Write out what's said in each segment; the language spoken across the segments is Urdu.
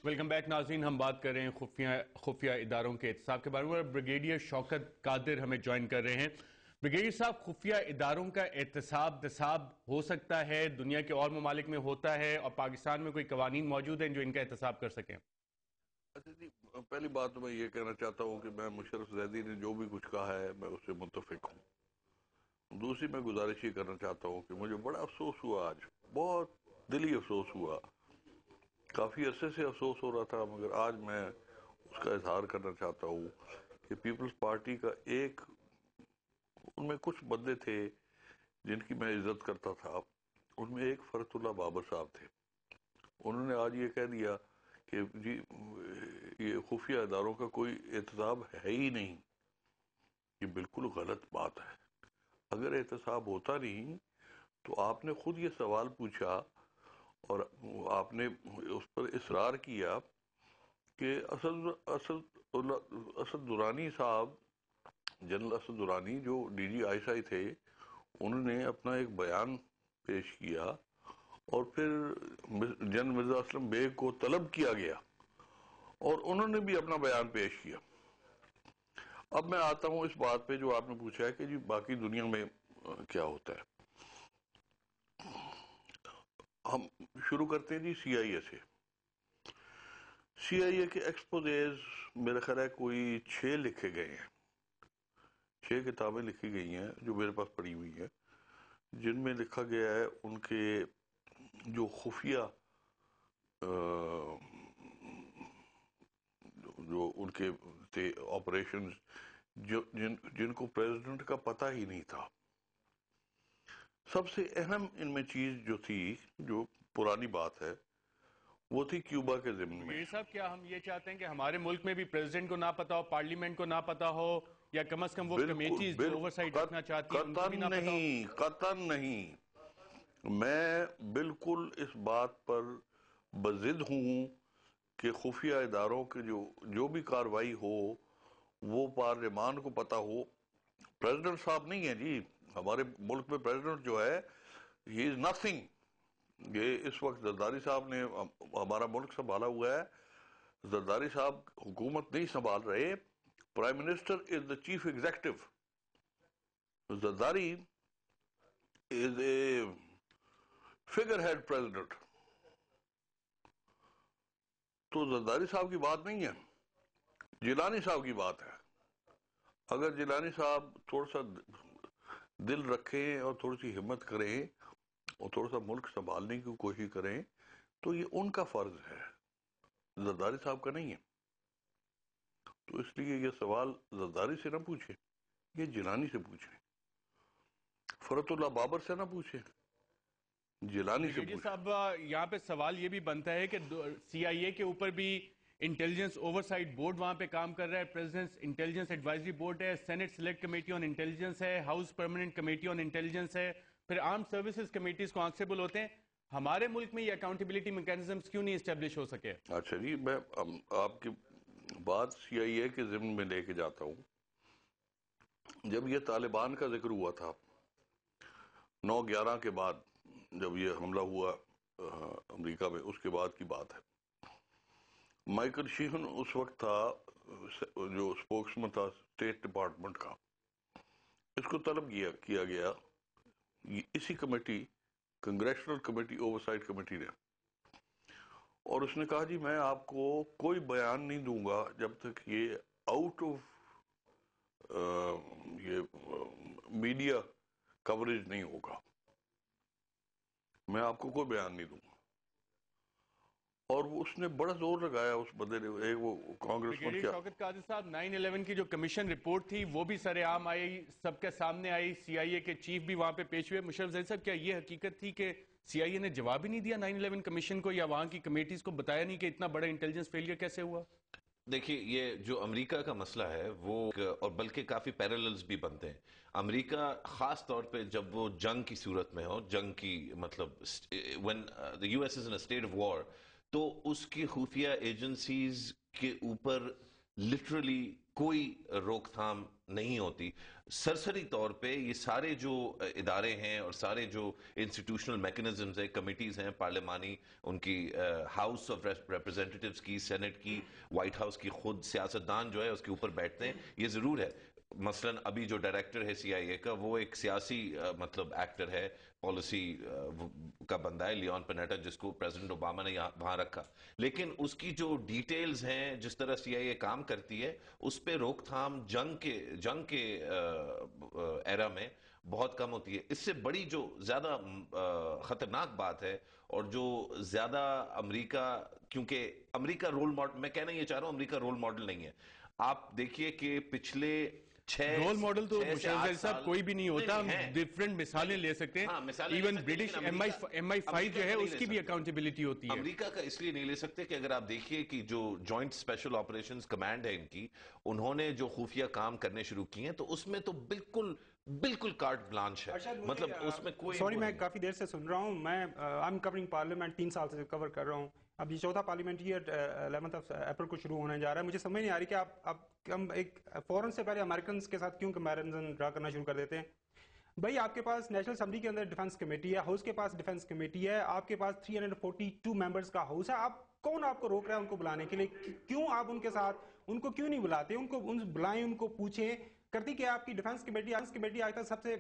ویلکم بیک ناظرین. ہم بات کر رہے ہیں خفیہ اداروں کے احتساب کے بارے میں. بریگیڈیئر شوکت قادر ہمیں جوائن کر رہے ہیں. بریگیڈیئر صاحب, خفیہ اداروں کا احتساب ہو سکتا ہے, دنیا کے اور ممالک میں ہوتا ہے, اور پاکستان میں کوئی قوانین موجود ہیں جو ان کا احتساب کر سکیں؟ اچھا جی, پہلی بات تو میں یہ کہنا چاہتا ہوں کہ میں مشرف زیدی نے جو بھی کچھ کہا ہے میں اس سے متفق ہوں. دوسری میں گزارش یہ کرنا چاہتا ہوں کہ مجھے بڑا افسوس ہوا, آج بہت دلی افسوس ہوا. کافی عرصے سے افسوس ہو رہا تھا, مگر آج میں اس کا اظہار کرنا چاہتا ہوں کہ پیپلز پارٹی کا ان میں کچھ بندے تھے جن کی میں عزت کرتا تھا. ان میں ایک فرت اللہ بابر صاحب تھے. انہوں نے آج یہ کہہ دیا کہ جی یہ خفیہ اداروں کا کوئی احتساب ہے ہی نہیں. یہ بالکل غلط بات ہے. اگر احتساب ہوتا نہیں تو آپ نے خود یہ سوال پوچھا اور آپ نے اس پر اصرار کیا کہ اسد درانی صاحب, جنرل اسد درانی جو D G I S I تھے, انہوں نے اپنا ایک بیان پیش کیا اور پھر جنرل مرزا اسلم بیگ کو طلب کیا گیا اور انہوں نے بھی اپنا بیان پیش کیا. اب میں آتا ہوں اس بات پہ جو آپ نے پوچھا ہے کہ جی باقی دنیا میں کیا ہوتا ہے. ہم شروع کرتے ہیں جی سی آئی اے سے. سی آئی اے کے ایکسپوزیز میرا خیال ہے کوئی 6 لکھے گئے ہیں, 6 کتابیں لکھی گئی ہیں جو میرے پاس پڑھی ہوئی ہیں, جن میں لکھا گیا ہے ان کے جو خفیہ جو ان کے تھے آپریشنز, جن کو پریزیڈنٹ کا پتہ ہی نہیں تھا. سب سے اہم ان میں چیز جو تھی, جو پرانی بات ہے, وہ تھی کیوبا کے ضمن میں. بریگیڈیئر صاحب, کیا ہم یہ چاہتے ہیں کہ ہمارے ملک میں بھی پریزیڈنٹ کو نہ پتا ہو, پارلیمنٹ کو نہ پتا ہو, یا کم از کم وہ کمیٹیز جو اوورسائٹ رکھنا چاہتی ہیں ان کو بھی نہ پتا ہو؟ قطعاً نہیں. میں بالکل اس بات پر بضد ہوں کہ خفیہ اداروں کے جو بھی کاروائی ہو وہ پارلیمان کو پتا ہو. پریزیڈنٹ صاحب نہیں ہے جی ہمارے ملک میں. پریزیڈنٹ جو ہے ہی از نتھنگ. یہ اس وقت زرداری صاحب نے ہمارا ملک سنبھالا ہوا ہے. زرداری صاحب حکومت نہیں سنبھال رہے. Prime minister is the chief executive. Zardari is a figure head president. تو زرداری صاحب کی بات نہیں ہے, جیلانی صاحب کی بات ہے. اگر جیلانی صاحب تھوڑا سا دل رکھیں اور تھوڑی سی ہمت کریں اور تھوڑا سا ملک سنبھالنے کی کوشش کریں تو یہ ان کا فرض ہے, زرداری صاحب کا نہیں ہے. تو اس لیے یہ سوال زرداری سے نہ پوچھیں, یہ جیلانی سے پوچھیں. فرت اللہ بابر سے نہ پوچھیں, جیلانی سے بریگیڈیئر پوچھیں. صاحب, یہاں پہ سوال یہ بھی بنتا ہے کہ سی آئی اے کے اوپر بھی انٹیلیجنس اوورسائٹ بورڈ وہاں پہ کام کر رہا ہے, پریزیڈنٹ انٹیلیجنس ایڈوائزری بورڈ ہے, senate select committee on intelligence ہے, house permanent committee on intelligence ہے, پھر آرم سروسز کمیٹیز کانسٹیبل ہوتے ہیں. ہمارے ملک میں یہ اکاؤنٹیبلٹی میکانزمز کیوں نہیں اسٹیبلش ہو سکے؟ اچھا جی, میں آپ کی بات سی آئی اے کے ضمن میں لے کے جاتا ہوں. جب یہ طالبان کا ذکر ہوا تھا 9/11 کے بعد, جب یہ حملہ ہوا امریکہ میں, اس کے بعد کی بات ہے. مائیکل شیہن اس وقت تھا جو اسپوکسمن تھا اسٹیٹ ڈپارٹمنٹ کا. اس کو طلب کیا گیا اسی کمیٹی, کنگریشنل کمیٹی, اوورسائٹ کمیٹی نے, اور اس نے کہا جی میں آپ کو کوئی بیان نہیں دوں گا جب تک یہ آؤٹ آف یہ میڈیا کوریج نہیں ہوگا. میں آپ کو کوئی بیان نہیں دوں گا. اور اس نے بڑا زور لگایا اس بندے نے, ایک وہ کانگریسمن بریگیڈیئر کیا. شوکت قادر صاحب, 9/11 کی جو کمیشن رپورٹ تھی وہ بھی سر عام آئی, سب کے سامنے آئی, سی آئی اے کے چیف بھی وہاں پہ پیش ہوئے. مشرف زیدی صاحب, کیا یہ حقیقت تھی کہ سی آئی اے نے جواب ہی نہیں دیا 9/11 کمیشن کو, یا وہاں کی کمیٹیز کو بتایا نہیں کہ اتنا بڑا انٹیلیجنس فیلئر کیسے ہوا؟ دیکھیے, یہ جو امریکہ کا مسئلہ ہے وہ, اور بلکہ کافی پیرللز بھی بنتے ہیں. امریکہ خاص طور پہ جب وہ جنگ کی صورت میں ہو, جنگ کی مطلب when the US is in a state of war, تو اس کی خفیہ ایجنسیز کے اوپر لٹرلی کوئی روک تھام نہیں ہوتی. سرسری طور پہ یہ سارے جو ادارے ہیں اور سارے جو انسٹیٹیوشنل میکنزمز ہیں, کمیٹیز ہیں پارلیمانی, ان کی ہاؤس آف ریپرزینٹیٹیوز کی, سینٹ کی, وائٹ ہاؤس کی, خود سیاستدان جو ہے اس کے اوپر بیٹھتے ہیں. یہ ضرور ہے, مثلا ابھی جو ڈائریکٹر ہے سی آئی اے کا وہ ایک سیاسی مطلب ایکٹر ہے, پالیسی کا بندہ ہے, لیون پینیٹا, جس کو پریزیڈنٹ اوباما نے وہاں رکھا. لیکن اس کی جو ڈیٹیلز ہیں, جس طرح سی آئی اے کام کرتی ہے, اس پہ روک تھام جنگ کے ایرا میں بہت کم ہوتی ہے. اس سے بڑی جو زیادہ خطرناک بات ہے, اور جو زیادہ امریکہ, کیونکہ امریکہ رول ماڈل, میں کہنا یہ چاہ رہا ہوں امریکہ رول ماڈل نہیں ہے. آپ دیکھیے کہ پچھلے رول ماڈل تو مشرف صاحب کوئی بھی نہیں ہوتا. ہم ڈیفرنٹ مثالیں لے سکتے ہیں. ایون برٹش MI5 جو ہے اس کی بھی اکاؤنٹیبلٹی ہوتی ہے. امریکہ کا اس لیے نہیں لے سکتے کہ اگر آپ دیکھیے کہ جو جوائنٹ اسپیشل آپریشنز کمانڈ ہے ان کی, انہوں نے جو خفیہ کام کرنے شروع کیے ہیں, تو اس میں تو بالکل کارٹ بلانش ہے. مطلب اس میں کوئی, سوری میں کافی دیر سے سن رہا ہوں, میں I'm covering پارلیمنٹ 3 سال سے کور کر رہا ہوں. اب یہ چوتھا پارلیمنٹ ایئر 11 اپریل کو شروع ہونے جا رہا ہے. مجھے سمجھ نہیں آ رہی کہ آپ ہم ایک فوراً سے پہلے امریکنز کے ساتھ کیوں کمپیریزن ڈرا کرنا شروع کر دیتے ہیں. بھائی آپ کے پاس نیشنل اسمبلی کے اندر ڈیفنس کمیٹی ہے, ہاؤس کے پاس ڈیفنس کمیٹی ہے, آپ کے پاس 342 ممبرز کا ہاؤس ہے. کون آپ کو روک رہا ہے ان کو بلانے کے لیے؟ کیوں آپ ان کے ساتھ ان کو کیوں نہیں بلاتے؟ ان کو بلائیں, ان کو پوچھیں. کرتی کیا آپ کی ڈیفنس کمیٹی آج تک سب سے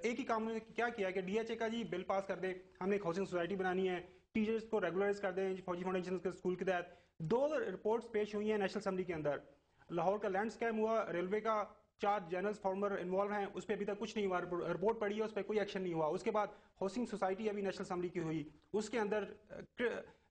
ایک ہی کام نے کیا کیا کہ DHA کا جی بل پاس کر دیں, ہم نے ایک ہاؤسنگ سوسائٹی بنانی ہے, ٹیچرز کو ریگولرائز کر دیں فوجی فاؤنڈیشن کے اسکول کے تحت. 2 رپورٹس پیش ہوئی ہیں نیشنل اسمبلی کے اندر. لاہور کا لینڈ اسکیم ہوا, ریلوے کا 4 جنرلز فارمر انوالو ہیں, اس پہ ابھی تک کچھ نہیں ہوا. رپورٹ پڑھی ہے, اس پہ کوئی ایکشن نہیں ہوا. اس کے بعد ہاؤسنگ سوسائٹی ابھی نیشنل اسمبلی کی ہوئی, اس کے اندر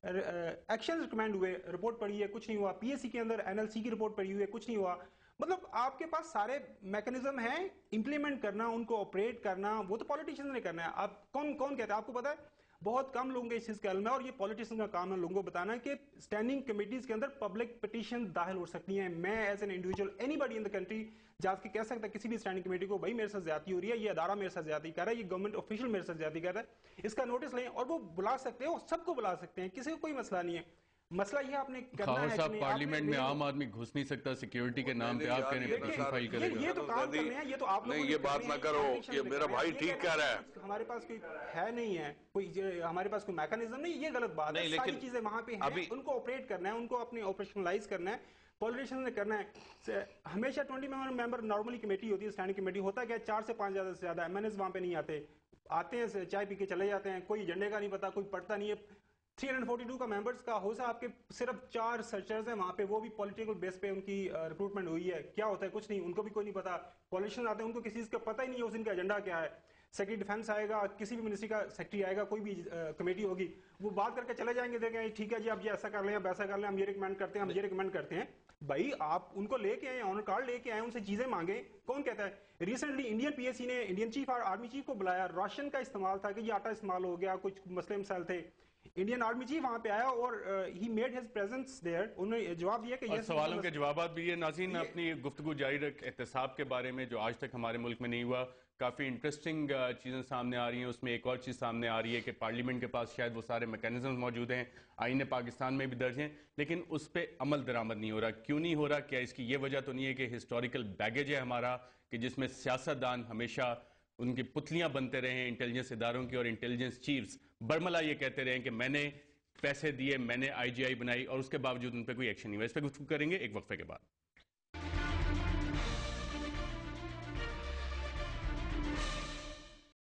ایکشن ریکمینڈ ہوئے, رپورٹ پڑھی ہے, کچھ نہیں ہوا. PSC کے اندر NLC کی رپورٹ پڑھی ہوئی ہے, کچھ نہیں ہوا. مطلب آپ کے پاس سارے میکنزم ہیں, امپلیمنٹ کرنا, ان کو آپریٹ کرنا, وہ تو پولیٹیشنز نے کرنا ہے. آپ کون کہتے ہیں؟ آپ کو پتا ہے بہت کم لوگوں کے اس چیز کا علم ہے, اور یہ پولیٹیشن کا کام ہے لوگوں کو بتانا کہ اسٹینڈنگ کمیٹیز کے اندر پبلک پٹیشن داخل ہو سکتی ہیں. میں as an individual any body in the country جا کے کہہ سکتا ہے کسی بھی اسٹینڈنگ کمیٹی کو, بھائی میرے ساتھ زیادتی ہو رہی ہے, یہ ادارہ میرے ساتھ زیادتی کر رہا ہے, یہ گورنمنٹ آفیشل میرے ساتھ زیادتی کر رہا ہے, اس کا نوٹس لیں. اور وہ بلا سکتے ہیں, سب کو بلا سکتے ہیں, کسی کو کوئی مسئلہ نہیں ہے. مسئلہ یہ آپ نے کرنا ہے صاحب پارلیمنٹ میں عام آدمی گھس نہیں سکتا سیکیورٹی کے نام پہ, آپ کہہ رہے ہیں پٹیشن فائل کرے گا. یہ تو کام کرنے ہیں, یہ تو آپ لوگوں نے, یہ بات نہ کرو, یہ میرا بھائی ٹھیک کہہ رہا ہے. ہمارے پاس کوئی ہے نہیں ہے, کوئی ہمارے پاس کوئی میکانزم نہیں, یہ غلط بات ہے. ساری چیزیں وہاں پہ ہیں, ان کو آپریٹ کرنا ہے, ان کو اپنے آپریشنلائز کرنا ہے, پولیٹیشن نے کرنا ہے. ہمیشہ 20 ممبر نارملی کمیٹی ہوتی ہے, اسٹینڈنگ کمیٹی. ہوتا کیا 4 سے 5 زیادہ سے زیادہ MNAs وہاں پہ نہیں آتے ہیں, چائے پی کے چلے جاتے ہیں, کوئی ایجنڈے کا نہیں پتا, کوئی پڑھتا نہیں ہے. 342 کا ممبرز کا ہاؤس ہے, آپ کے صرف 4 سرچرز ہیں وہاں پہ, وہ بھی پولیٹیکل بیس پہ ان کی ریکروٹمنٹ ہوئی ہے. کیا ہوتا ہے؟ کچھ نہیں, ان کو بھی کوئی نہیں پتا. پولیٹیشن آتے ہیں, ان کو کسی چیز کا پتہ ہی نہیں ہے اس دن کا ایجنڈا کیا ہے. سیکرٹری ڈیفنس آئے گا, کسی بھی منسٹری کا سیکرٹری آئے گا, کوئی بھی کمیٹی ہوگی, وہ بات کر کے چلے جائیں گے, دیکھیں ٹھیک ہے جی اب یہ ایسا کر لیں, اب ایسا کر لیں, ہم یہ ریکمینڈ کرتے ہیں, ہم یہ ریکمینڈ کرتے ہیں. بھائی آپ ان کو لے کے آئیں, آنر کارڈ لے کے آئیں, ان سے چیزیں مانگیں. کون کہتا ہے؟ ریسنٹلی انڈین PSC نے انڈین چیف آرمی چیف کو بلایا, راشن کا استعمال تھا کہ یہ آٹا استعمال ہو گیا, کچھ مسئلے مسائل تھے. انڈین آرمی چیف وہاں پہ آیا اور he made his presence there. انہوں نے جواب دیا کہ سوالوں کے جوابات بھی. یہ ناظرین اپنی گفتگو جاری رکھ احتساب کے بارے میں, جو آج تک ہمارے ملک میں نہیں ہوا. کافی انٹرسٹنگ چیزیں سامنے آ رہی ہیں. اس میں ایک اور چیز سامنے آ رہی ہے کہ پارلیمنٹ کے پاس شاید وہ سارے میکینزم موجود ہیں, آئین پاکستان میں بھی درج ہیں, لیکن اس پہ عمل درآمد نہیں ہو رہا. کیوں نہیں ہو رہا؟ کیا اس کی یہ وجہ تو نہیں ہے کہ ہسٹوریکل بیگیج ہے ہمارا, کہ جس میں سیاستدان ہمیشہ ان کی پتلیاں بنتے رہے ہیں انٹیلیجنس اداروں کی, اور انٹیلیجنس چیفز برملا یہ کہتے رہے ہیں کہ میں نے پیسے دیے, میں نے IGI بنائی, اور اس کے باوجود ان پہ کوئی ایکشن نہیں ہوا. اس پہ گفتگو کریں گے ایک وقفے کے بعد.